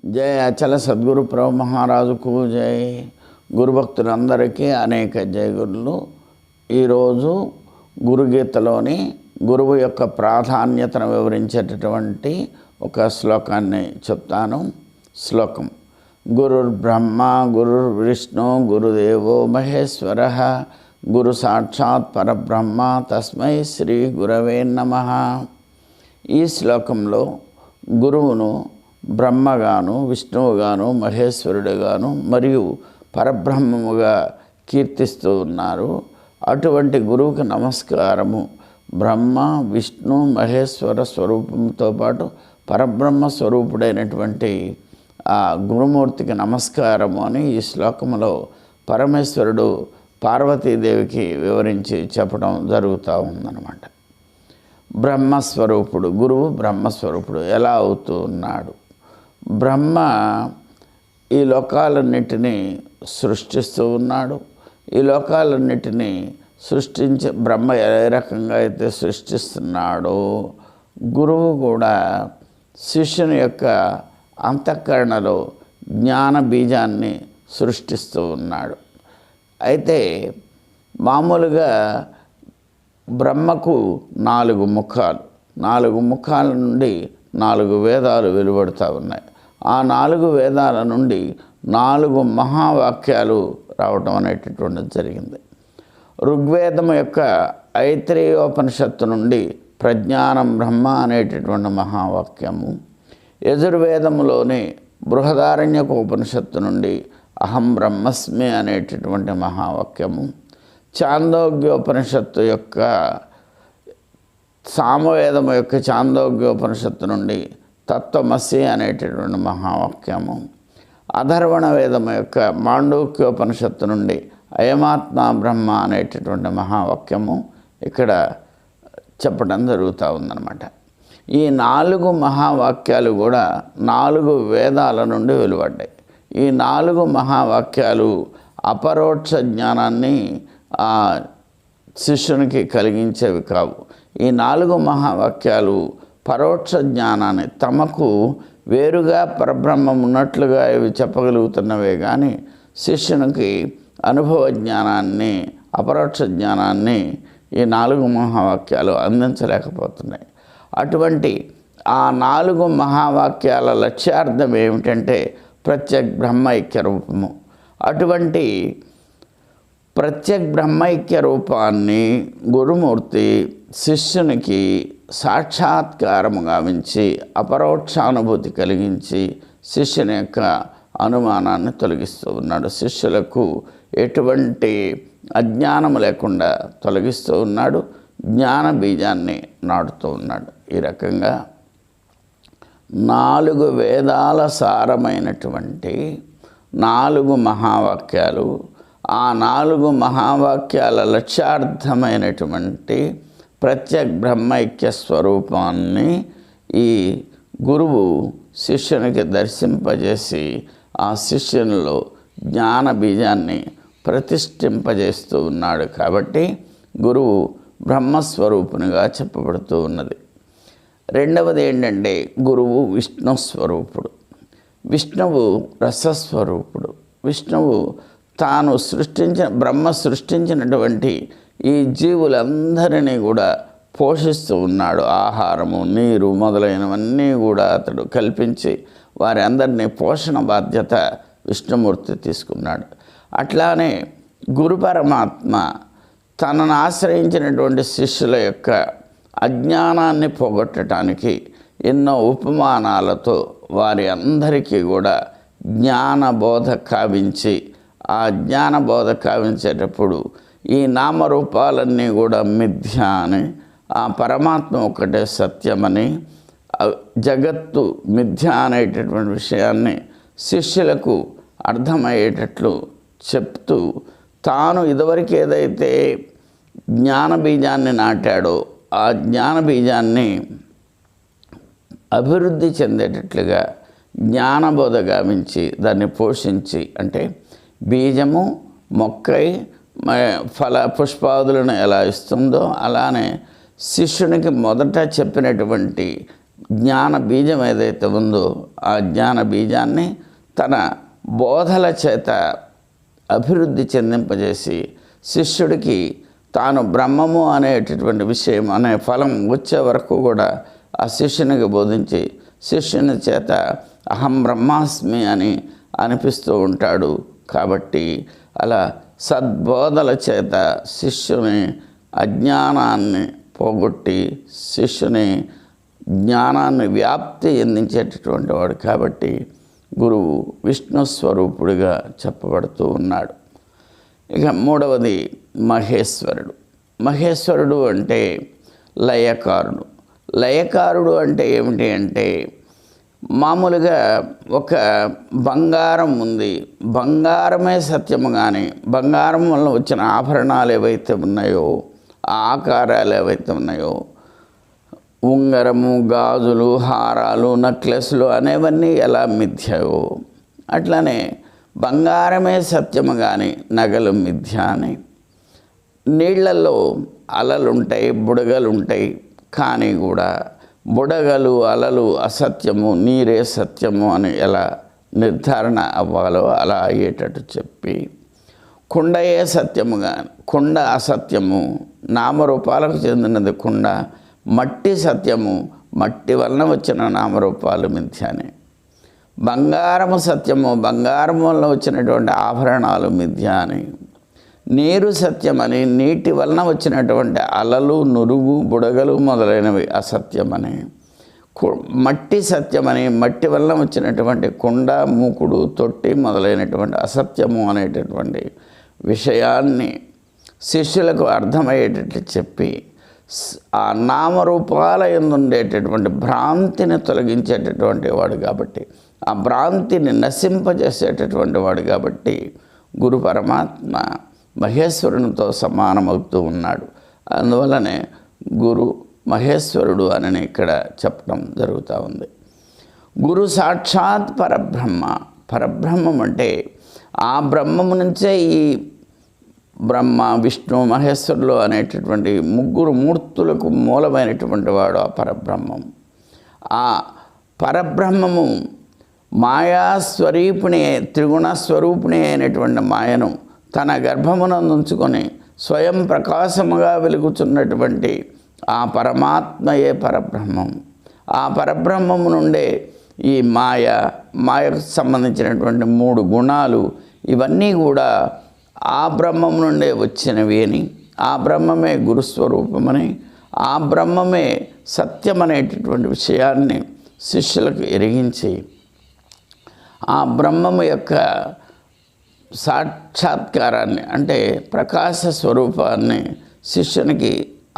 జై అచల సద్గురు ప్రభు మహారాజుకు జై. గురుభక్తులందరికీ అనేక జై గురులు. ఈరోజు గురుగీతలోని గురువు యొక్క ప్రాధాన్యతను వివరించేటటువంటి ఒక శ్లోకాన్ని చెప్తాను. శ్లోకం: గురుర్ బ్రహ్మ గురుర్ విష్ణు గురుదేవో మహేశ్వర గురు సాక్షాత్ పరబ్రహ్మ తస్మై శ్రీ గురవే నమః. ఈ శ్లోకంలో గురువును బ్రహ్మగాను, విష్ణువుగాను, మహేశ్వరుడుగాను మరియు పరబ్రహ్మముగా కీర్తిస్తూ ఉన్నారు. అటువంటి గురువుకి నమస్కారము. బ్రహ్మ, విష్ణు, మహేశ్వర స్వరూపంతో పాటు పరబ్రహ్మ స్వరూపుడైనటువంటి ఆ గురుమూర్తికి నమస్కారము అని ఈ శ్లోకంలో పరమేశ్వరుడు పార్వతీదేవికి వివరించి చెప్పడం జరుగుతూ ఉందన్నమాట. బ్రహ్మస్వరూపుడు గురువు బ్రహ్మస్వరూపుడు ఎలా అవుతూ ఉన్నాడు? బ్రహ్మ ఈ లోకాలన్నిటినీ సృష్టిస్తూ ఉన్నాడు. ఈ లోకాలన్నిటినీ సృష్టించే బ్రహ్మ ఏ రకంగా అయితే సృష్టిస్తున్నాడో, గురువు కూడా శిష్యుని యొక్క అంతఃకరణలో జ్ఞాన బీజాన్ని సృష్టిస్తూ ఉన్నాడు. అయితే మామూలుగా బ్రహ్మకు 4 ముఖాలు, 4 ముఖాల నుండి 4 వేదాలు వెలువడుతూ ఉన్నాయి. ఆ 4 వేదాల నుండి 4 మహావాక్యాలు రావటం అనేటటువంటిది జరిగింది. ఋగ్వేదం యొక్క ఐత్రేయోపనిషత్తు నుండి ప్రజ్ఞానం బ్రహ్మ అనేటటువంటి మహావాక్యము, యజుర్వేదములోని బృహదారణ్యక ఉపనిషత్తు నుండి అహం బ్రహ్మస్మి అనేటటువంటి మహావాక్యము, చాందోగ్యోపనిషత్తు యొక్క సామవేదము యొక్క చాందోగ్యోపనిషత్తు నుండి తత్వమసి అనేటటువంటి మహావాక్యము, అధర్వణ వేదము యొక్క మాండూక్యోపనిషత్తు నుండి అయమాత్మ బ్రహ్మ అనేటటువంటి మహావాక్యము ఇక్కడ చెప్పడం జరుగుతూ ఉందన్నమాట. ఈ 4 మహావాక్యాలు కూడా 4 వేదాల నుండి వెలువడ్డాయి. ఈ 4 మహావాక్యాలు అపరోక్ష జ్ఞానాన్ని శిష్యునికి కలిగించేవి కావు. ఈ 4 మహావాక్యాలు పరోక్ష జ్ఞానాన్ని, తమకు వేరుగా పరబ్రహ్మం ఉన్నట్లుగా ఇవి చెప్పగలుగుతున్నవే కానీ శిష్యునికి అనుభవ జ్ఞానాన్ని, అపరోక్ష జ్ఞానాన్ని ఈ 4 మహావాక్యాలు అందించలేకపోతున్నాయి. అటువంటి ఆ 4 మహావాక్యాల లక్ష్యార్థం ఏమిటంటే ప్రత్యక్ బ్రహ్మైక్య రూపము. అటువంటి ప్రత్యక్ బ్రహ్మైక్య రూపాన్ని గురుమూర్తి శిష్యునికి సాక్షాత్కారము గావించి అపరోక్షానుభూతి కలిగించి శిష్యుని యొక్క అనుమానాన్ని తొలగిస్తూ ఉన్నాడు. శిష్యులకు ఎటువంటి అజ్ఞానము లేకుండా తొలగిస్తూ ఉన్నాడు. జ్ఞాన బీజాన్ని నాటుతూ ఉన్నాడు. ఈ రకంగా 4 వేదాల సారమైనటువంటి 4 మహావాక్యాలు, ఆ 4 మహావాక్యాల లక్ష్యార్థమైనటువంటి ప్రత్యక్ బ్రహ్మైక్య స్వరూపాన్ని ఈ గురువు శిష్యునికి దర్శింపజేసి ఆ శిష్యునిలో జ్ఞాన బీజాన్ని ప్రతిష్ఠింపజేస్తూ ఉన్నాడు. కాబట్టి గురువు బ్రహ్మస్వరూపునిగా చెప్పబడుతూ ఉన్నది. రెండవది ఏంటంటే గురువు విష్ణు స్వరూపుడు. విష్ణువు రసస్వరూపుడు. విష్ణువు తాను బ్రహ్మ సృష్టించినటువంటి ఈ జీవులందరినీ కూడా పోషిస్తూ ఉన్నాడు. ఆహారము, నీరు మొదలైనవన్నీ కూడా అతడు కల్పించి వారి అందరినీ పోషణ బాధ్యత విష్ణుమూర్తి తీసుకున్నాడు. అట్లానే గురు పరమాత్మ తనను ఆశ్రయించినటువంటి శిష్యుల యొక్క అజ్ఞానాన్ని పోగొట్టడానికి ఎన్నో ఉపమానాలతో వారి అందరికీ కూడా జ్ఞానబోధ కావించి, ఆ జ్ఞానబోధ కావించేటప్పుడు ఈ నామరూపాలన్నీ కూడా మిథ్య అని, ఆ పరమాత్మ ఒకటే సత్యమని, జగత్తు మిథ్య అనేటటువంటి విషయాన్ని శిష్యులకు అర్థమయ్యేటట్లు చెప్తూ, తాను ఇదివరకు ఏదైతే జ్ఞాన బీజాన్ని నాటాడో ఆ జ్ఞాన బీజాన్ని అభివృద్ధి చెందేటట్లుగా జ్ఞానబోధ గావించి దాన్ని పోషించి, అంటే బీజము మొక్కై పుష్పాదులను ఎలా ఇస్తుందో అలానే శిష్యునికి మొదట చెప్పినటువంటి జ్ఞాన బీజం ఏదైతే ఉందో ఆ జ్ఞాన బీజాన్ని తన బోధల చేత అభివృద్ధి చెందింపజేసి శిష్యుడికి తాను బ్రహ్మము అనేటటువంటి విషయం అనే ఫలం వచ్చే వరకు కూడా ఆ శిష్యునికి బోధించి శిష్యుని చేత అహం బ్రహ్మాస్మి అని అనిపిస్తూ ఉంటాడు. కాబట్టి అలా సద్బోధల చేత శిష్యుని అజ్ఞానాన్ని పోగొట్టి శిష్యుని జ్ఞానాన్ని వ్యాప్తి చెందించేటటువంటి వాడు. కాబట్టి గురువు విష్ణు స్వరూపుడిగా చెప్పబడుతూ ఉన్నాడు. ఇక మూడవది మహేశ్వరుడు. మహేశ్వరుడు అంటే లయకారుడు. లయకారుడు అంటే ఏమిటి అంటే మామూలుగా ఒక బంగారం ఉంది, బంగారమే సత్యము, కానీ బంగారం వల్ల వచ్చిన ఆభరణాలు ఏవైతే ఉన్నాయో, ఆ ఆకారాలు ఏవైతే ఉన్నాయో, ఉంగరము, గాజులు, హారాలు, నెక్లెస్లు అనేవన్నీ ఎలా మిథ్యయో అట్లనే బంగారమే సత్యము కానీ నగలు మిథ్య అని. నీళ్లలో అలలుంటాయి, బుడగలుంటాయి, కానీ కూడా బుడగలు అలలు అసత్యము, నీరే సత్యము అని ఎలా నిర్ధారణ అవ్వాలో అలా అయ్యేటట్టు చెప్పి, కుండయే సత్యముగా, కుండ అసత్యము, నామరూపాలకు చెందినది కుండ, మట్టి సత్యము, మట్టి వలన వచ్చిన నామరూపాలు మిథ్యానే. బంగారము సత్యము, బంగారం వలన వచ్చినటువంటి ఆభరణాలు మిథ్య అని. నీరు సత్యమని, నీటి వలన వచ్చినటువంటి అలలు, నురుగు, బుడగలు మొదలైనవి అసత్యమని. మట్టి సత్యమని, మట్టి వలన వచ్చినటువంటి కుండ, మూకుడు, తొట్టి మొదలైనటువంటి అసత్యము అనేటటువంటి విషయాన్ని శిష్యులకు అర్థమయ్యేటట్లు చెప్పి ఆ నామరూపాల యందు ఉండేటటువంటి భ్రాంతిని తొలగించేటటువంటి వాడు కాబట్టి, ఆ భ్రాంతిని నశింపజేసేటటువంటి వాడు కాబట్టి గురు పరమాత్మ మహేశ్వరునితో సమానమవుతూ ఉన్నాడు. అందువల్లనే గురు మహేశ్వరుడు అని ఇక్కడ చెప్పడం జరుగుతూ ఉంది. గురు సాక్షాత్ పరబ్రహ్మ. పరబ్రహ్మం అంటే ఆ బ్రహ్మము నుంచే ఈ బ్రహ్మ, విష్ణు, మహేశ్వరులు అనేటటువంటి ముగ్గురు మూర్తులకు మూలమైనటువంటి వాడు ఆ పరబ్రహ్మం. ఆ పరబ్రహ్మము మాయాస్వరూపిణి, త్రిగుణ స్వరూపిణి అయినటువంటి మాయను తన గర్భమునందుంచుకొని స్వయం ప్రకాశముగా వెలుగుచున్నటువంటి ఆ పరమాత్మయే పరబ్రహ్మం. ఆ పరబ్రహ్మము నుండే ఈ మాయకు సంబంధించినటువంటి 3 గుణాలు ఇవన్నీ కూడా ఆ బ్రహ్మం నుండే వచ్చినవి అని, ఆ బ్రహ్మమే గురుస్వరూపమని, ఆ బ్రహ్మమే సత్యమనేటటువంటి విషయాన్ని శిష్యులకు ఎరిగించి ఆ బ్రహ్మము యొక్క సాక్షాత్కారాన్ని అంటే ప్రకాశ స్వరూపాన్ని శిష్యునికి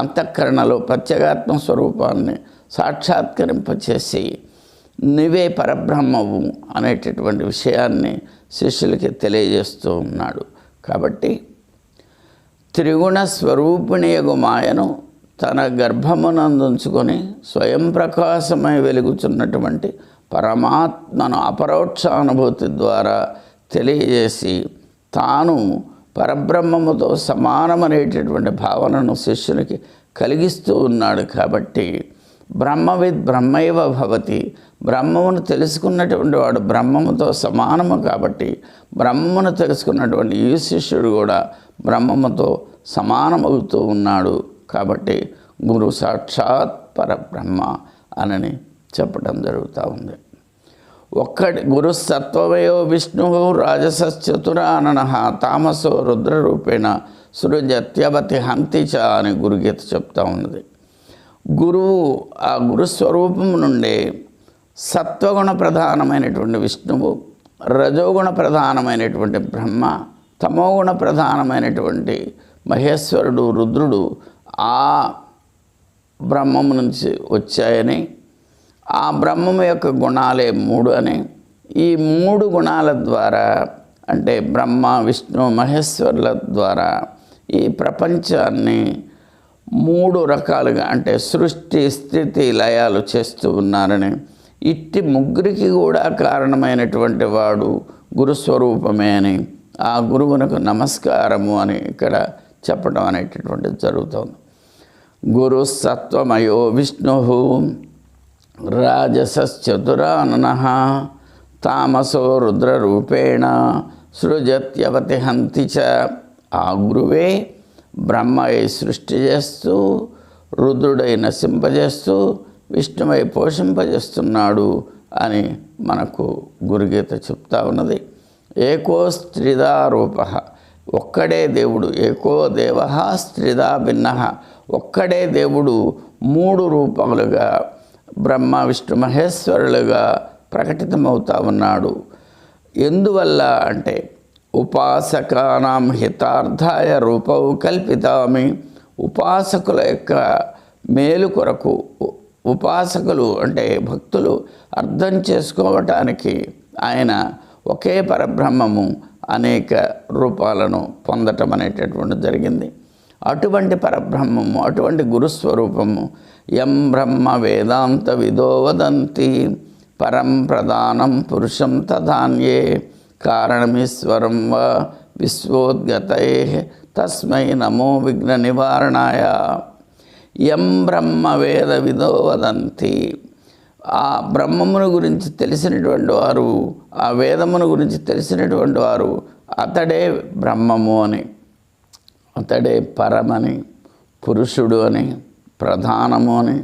అంతఃకరణలో ప్రత్యేగాత్మ స్వరూపాన్ని సాక్షాత్కరింపచేసి నువ్వే పరబ్రహ్మవు అనేటటువంటి విషయాన్ని శిష్యులకి తెలియజేస్తూ ఉన్నాడు. కాబట్టి త్రిగుణ స్వరూపిణియగు మాయను తన గర్భమునందుంచుకొని స్వయం ప్రకాశమై వెలుగుచున్నటువంటి పరమాత్మను అపరోక్ష అనుభూతి ద్వారా తెలియజేసి తాను పరబ్రహ్మముతో సమానమనేటటువంటి భావనను శిష్యునికి కలిగిస్తూ ఉన్నాడు. కాబట్టి బ్రహ్మవిద్ బ్రహ్మైవ భవతి. బ్రహ్మమును తెలుసుకున్నటువంటి వాడు బ్రహ్మముతో సమానము. కాబట్టి బ్రహ్మమును తెలుసుకున్నటువంటి ఈ శిష్యుడు కూడా బ్రహ్మముతో సమానమవుతూ ఉన్నాడు. కాబట్టి గురు సాక్షాత్ పరబ్రహ్మ అని చెప్పడం జరుగుతూ ఉంది. ఒక్కటి గురు సత్వమయో విష్ణు రాజసశ్చతురానన తామసో రుద్రరూపేణ సృజత్యవతి హంతి చ అని గురుగీత చెప్తా ఉన్నది. గురువు ఆ గురుస్వరూపము నుండే సత్వగుణ ప్రధానమైనటువంటి విష్ణువు, రజోగుణ ప్రధానమైనటువంటి బ్రహ్మ, తమోగుణ ప్రధానమైనటువంటి మహేశ్వరుడు, రుద్రుడు ఆ బ్రహ్మము నుంచి వచ్చాయని, ఆ బ్రహ్మము యొక్క గుణాలే 3 అని, ఈ 3 గుణాల ద్వారా అంటే బ్రహ్మ, విష్ణు, మహేశ్వరుల ద్వారా ఈ ప్రపంచాన్ని 3 రకాలుగా అంటే సృష్టి, స్థితి, లయాలు చేస్తూ ఉన్నారని, ఇట్టి ముగ్గురికి కూడా కారణమైనటువంటి వాడు గురుస్వరూపమే అని, ఆ గురువునకు నమస్కారము అని ఇక్కడ చెప్పడం అనేటటువంటిది జరుగుతుంది. గురు సత్వమయో విష్ణు రాజసశ్చతురాననః తామసో రుద్రరూపేణ సృజత్యవతి హంతి చ. ఆ గురువే బ్రహ్మై సృష్టి చేస్తూ, రుద్రుడై నశింపజేస్తూ, విష్ణువై పోషింపజేస్తున్నాడు అని మనకు గురుగీత చెప్తా ఉన్నది. ఏకో స్త్రిదా రూప, ఒక్కడే దేవుడు. ఏకో దేవ స్త్రిదా భిన్న, ఒక్కడే దేవుడు మూడు రూపములుగా బ్రహ్మ విష్ణు మహేశ్వరులుగా ప్రకటితమవుతా ఉన్నాడు. ఎందువల్ల అంటే ఉపాసకానాం హితార్థాయ రూపౌ కల్పితామి. ఉపాసకుల యొక్క మేలు కొరకు, ఉపాసకులు అంటే భక్తులు అర్థం చేసుకోవటానికి ఆయన ఒకే పరబ్రహ్మము అనేక రూపాలను పొందటం అనేటటువంటి జరిగింది. అటువంటి పరబ్రహ్మము, అటువంటి గురుస్వరూపము యం బ్రహ్మ వేదాంత విదో వదంతి పరం ప్రధానం పురుషం తథాన్యే కారణమీశ్వరం వా విశ్వోద్గతై తస్మై నమో విఘ్న నివారణాయ. యం బ్రహ్మ వేద విదో వదంతి, ఆ బ్రహ్మమును గురించి తెలిసినటువంటి వారు, ఆ వేదమును గురించి తెలిసినటువంటి వారు అతడే బ్రహ్మము అని, అతడే పరమని, పురుషుడు అని, ప్రధానము అని,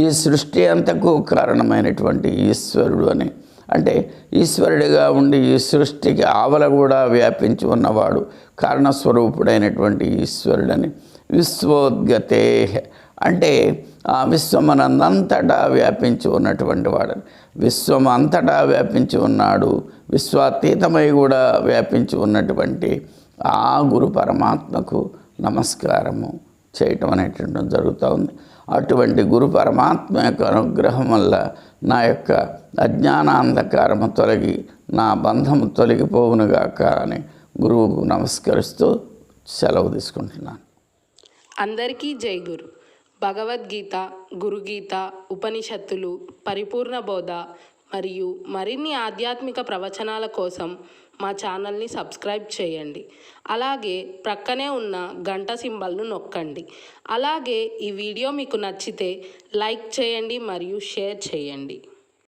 ఈ సృష్టి అంతకు కారణమైనటువంటి ఈశ్వరుడు అని, అంటే ఈశ్వరుడిగా ఉండి ఈ సృష్టికి ఆవల కూడా వ్యాపించి ఉన్నవాడు కారణస్వరూపుడైనటువంటి ఈశ్వరుడని. విశ్వోద్గతే అంటే ఆ విశ్వమనంతటా వ్యాపించి ఉన్నటువంటి వాడని. విశ్వం అంతటా వ్యాపించి ఉన్నాడు, విశ్వాతీతమై కూడా వ్యాపించి ఉన్నటువంటి ఆ గురు పరమాత్మకు నమస్కారము చేయటం అనేటువంటి జరుగుతూ ఉంది. అటువంటి గురు పరమాత్మ యొక్క అనుగ్రహం వల్ల నా యొక్క అజ్ఞానాంధకారము తొలగి నా బంధము తొలగిపోవునుగాక అని గురువుకు నమస్కరిస్తూ సెలవు తీసుకుంటున్నాను. అందరికీ జై గురు. భగవద్గీత, గురుగీత, ఉపనిషత్తులు, పరిపూర్ణ బోధ మరియు మరిన్ని ఆధ్యాత్మిక ప్రవచనాల కోసం మా ఛానల్ని సబ్స్క్రైబ్ చేయండి. అలాగే ప్రక్కనే ఉన్న గంట సింబల్ను నొక్కండి. అలాగే ఈ వీడియో మీకు నచ్చితే లైక్ చేయండి మరియు షేర్ చేయండి.